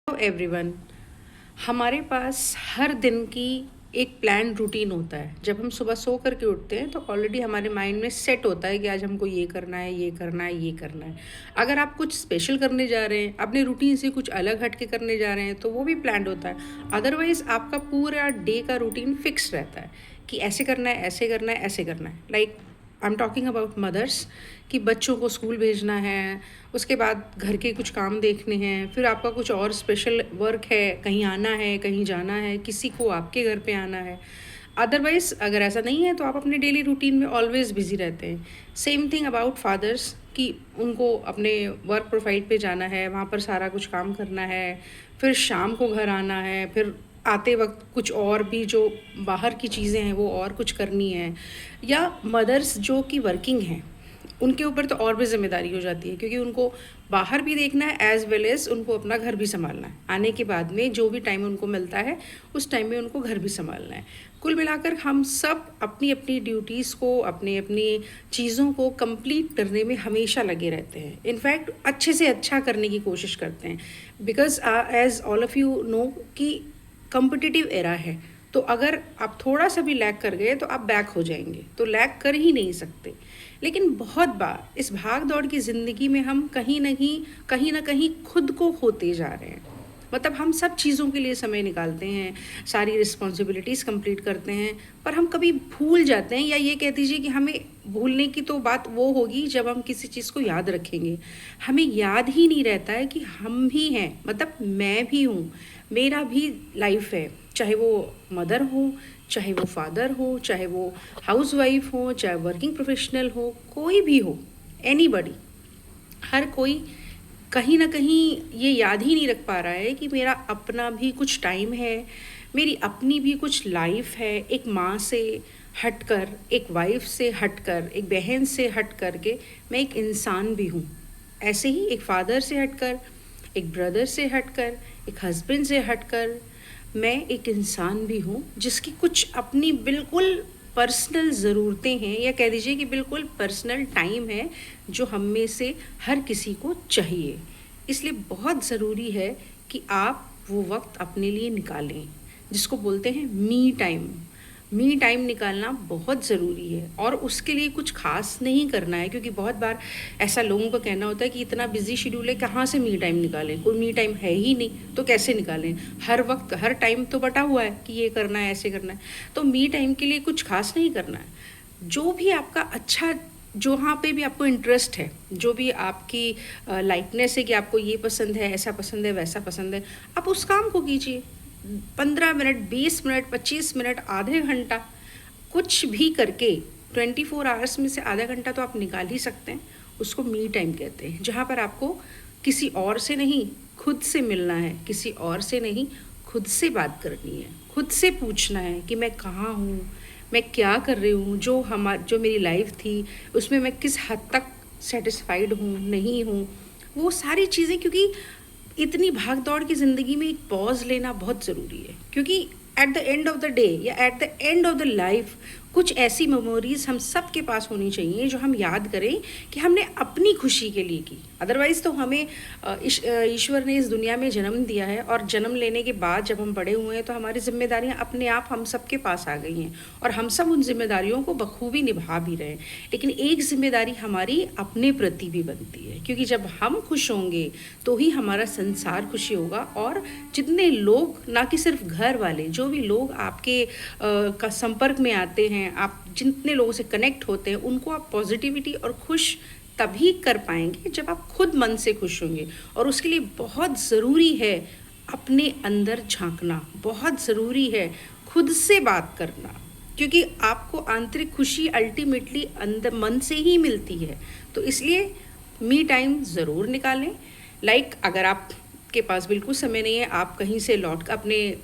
Hello everyone. हमारे पास हर दिन की एक प्लान रूटीन होता है। जब हम सुबह सो करके उठते हैं तो ऑलरेडी हमारे माइंड में सेट होता है कि आज हमको ये करना है, ये करना है, ये करना है। अगर आप कुछ स्पेशल करने जा रहे हैं, अपने रूटीन से कुछ अलग हट के करने जा रहे हैं, तो वो भी प्लान्ड होता है। अदरवाइज़ आपका पूरा डे का रूटीन फिक्स रहता है कि ऐसे करना है, ऐसे करना है, ऐसे करना है। Like I am talking about mother's, कि बच्चों को स्कूल भेजना है, उसके बाद घर के कुछ काम देखने हैं, फिर आपका कुछ और स्पेशल वर्क है, कहीं आना है, कहीं जाना है, किसी को आपके घर पे आना है। अदरवाइज़ अगर ऐसा नहीं है तो आप अपने डेली रूटीन में ऑलवेज़ बिज़ी रहते हैं। सेम थिंग अबाउट फादर्स, कि उनको अपने वर्क प्रोफाइल पे जाना है, वहाँ पर सारा कुछ काम करना है, फिर शाम को घर आना है, फिर आते वक्त कुछ और भी जो बाहर की चीज़ें हैं वो और कुछ करनी है। या मदर्स जो कि वर्किंग हैं, उनके ऊपर तो और भी ज़िम्मेदारी हो जाती है, क्योंकि उनको बाहर भी देखना है एज़ वेल एज़ उनको अपना घर भी संभालना है। आने के बाद में जो भी टाइम उनको मिलता है उस टाइम में उनको घर भी संभालना है। कुल मिलाकर हम सब अपनी अपनी ड्यूटीज़ को, अपनी अपनी चीज़ों को कंप्लीट करने में हमेशा लगे रहते हैं। इनफैक्ट अच्छे से अच्छा करने की कोशिश करते हैं, because as all of you know कि कॉम्पिटिटिव एरा है। तो अगर आप थोड़ा सा भी लैग कर गए तो आप बैक हो जाएंगे, तो लैग कर ही नहीं सकते। लेकिन बहुत बार इस भाग दौड़ की ज़िंदगी में हम कहीं ना कहीं खुद को खोते जा रहे हैं। मतलब हम सब चीज़ों के लिए समय निकालते हैं, सारी रिस्पॉन्सिबिलिटीज़ कंप्लीट करते हैं, पर हम कभी भूल जाते हैं, या ये कह दीजिए कि हमें भूलने की तो बात वो होगी जब हम किसी चीज़ को याद रखेंगे। हमें याद ही नहीं रहता है कि हम भी हैं, मतलब मैं भी हूँ, मेरा भी लाइफ है। चाहे वो मदर हो, चाहे वो फादर हो, चाहे वो हाउसवाइफ हो, चाहे वर्किंग प्रोफेशनल हो, कोई भी हो, एनीबडी, हर कोई कहीं ना कहीं ये याद ही नहीं रख पा रहा है कि मेरा अपना भी कुछ टाइम है, मेरी अपनी भी कुछ लाइफ है। एक माँ से हटकर, एक वाइफ से हटकर, एक बहन से हट कर के मैं एक इंसान भी हूँ। ऐसे ही एक फादर से हटकर, एक ब्रदर से हटकर, एक हस्बैंड से हटकर मैं एक इंसान भी हूँ, जिसकी कुछ अपनी बिल्कुल पर्सनल ज़रूरतें हैं, या कह दीजिए कि बिल्कुल पर्सनल टाइम है जो हम में से हर किसी को चाहिए। इसलिए बहुत ज़रूरी है कि आप वो वक्त अपने लिए निकालें, जिसको बोलते हैं मी टाइम। मी टाइम निकालना बहुत ज़रूरी है, और उसके लिए कुछ खास नहीं करना है, क्योंकि बहुत बार ऐसा लोगों का कहना होता है कि इतना बिजी शेड्यूल है, कहाँ से मी टाइम निकालें, कोई मी टाइम है ही नहीं तो कैसे निकालें। हर वक्त हर टाइम तो बटा हुआ है कि ये करना है, ऐसे करना है। तो मी टाइम के लिए कुछ खास नहीं करना है। जो भी आपका अच्छा, जहाँ पे भी आपको इंटरेस्ट है, जो भी आपकी लाइकनेस है कि आपको ये पसंद है, ऐसा पसंद है, वैसा पसंद है, आप उस काम को कीजिए। 15 मिनट, 20 मिनट, 25 मिनट, आधे घंटा, कुछ भी करके 24 आवर्स में से आधा घंटा तो आप निकाल ही सकते हैं। उसको मी टाइम कहते हैं, जहाँ पर आपको किसी और से नहीं, खुद से मिलना है, किसी और से नहीं, खुद से बात करनी है, खुद से पूछना है कि मैं कहाँ हूँ, मैं क्या कर रही हूँ, जो मेरी लाइफ थी उसमें मैं किस हद तक सेटिस्फाइड हूँ, नहीं हूँ, वो सारी चीज़ें। क्योंकि इतनी भाग दौड़ की ज़िंदगी में एक पॉज लेना बहुत ज़रूरी है, क्योंकि at the end of the day या at the end of the life कुछ ऐसी मेमोरीज हम सब के पास होनी चाहिए जो हम याद करें कि हमने अपनी खुशी के लिए की। अदरवाइज़ तो हमें ईश्वर ने इस दुनिया में जन्म दिया है, और जन्म लेने के बाद जब हम बड़े हुए हैं तो हमारी जिम्मेदारियां अपने आप हम सब के पास आ गई हैं, और हम सब उन जिम्मेदारियों को बखूबी निभा भी रहे हैं। लेकिन एक जिम्मेदारी हमारी अपने प्रति भी बनती है, क्योंकि जब हम खुश होंगे तो ही हमारा संसार खुशी होगा। और जितने लोग, ना कि सिर्फ घर वाले, जो भी लोग आपके का संपर्क में आते हैं, आप जितने लोगों से कनेक्ट होते हैं, उनको आप पॉजिटिविटी और खुश तभी कर पाएंगे जब आप खुद मन से खुश होंगे। और उसके लिए बहुत ज़रूरी है अपने अंदर झांकना, बहुत ज़रूरी है खुद से बात करना, क्योंकि आपको आंतरिक खुशी अल्टीमेटली अंदर मन से ही मिलती है। तो इसलिए मी टाइम ज़रूर निकालें। अगर आप के पास बिल्कुल समय नहीं है, आप कहीं से लौट अपने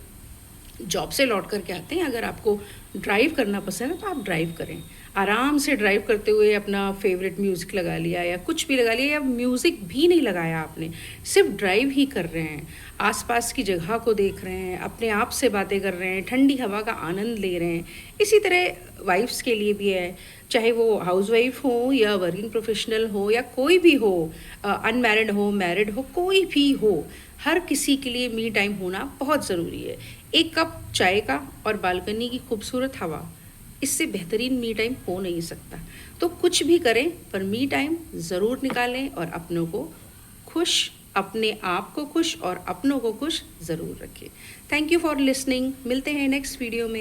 जॉब से लौट कर के आते हैं, अगर आपको ड्राइव करना पसंद है तो आप ड्राइव करें। आराम से ड्राइव करते हुए अपना फेवरेट म्यूज़िक लगा लिया या कुछ भी लगा लिया, या म्यूज़िक भी नहीं लगाया आपने, सिर्फ ड्राइव ही कर रहे हैं, आसपास की जगह को देख रहे हैं, अपने आप से बातें कर रहे हैं, ठंडी हवा का आनंद ले रहे हैं। इसी तरह वाइफ्स के लिए भी है, चाहे वो हाउसवाइफ हो या वर्किंग प्रोफेशनल हो या कोई भी हो, अनमैरिड हो, मैरिड हो, कोई भी हो, हर किसी के लिए मी टाइम होना बहुत ज़रूरी है। एक कप चाय का और बालकनी की खूबसूरत हवा, इससे बेहतरीन मी टाइम हो नहीं सकता। तो कुछ भी करें पर मी टाइम ज़रूर निकालें और अपनों को खुश, अपने आप को खुश और अपनों को खुश ज़रूर रखें। Thank you for listening. मिलते हैं नेक्स्ट वीडियो में।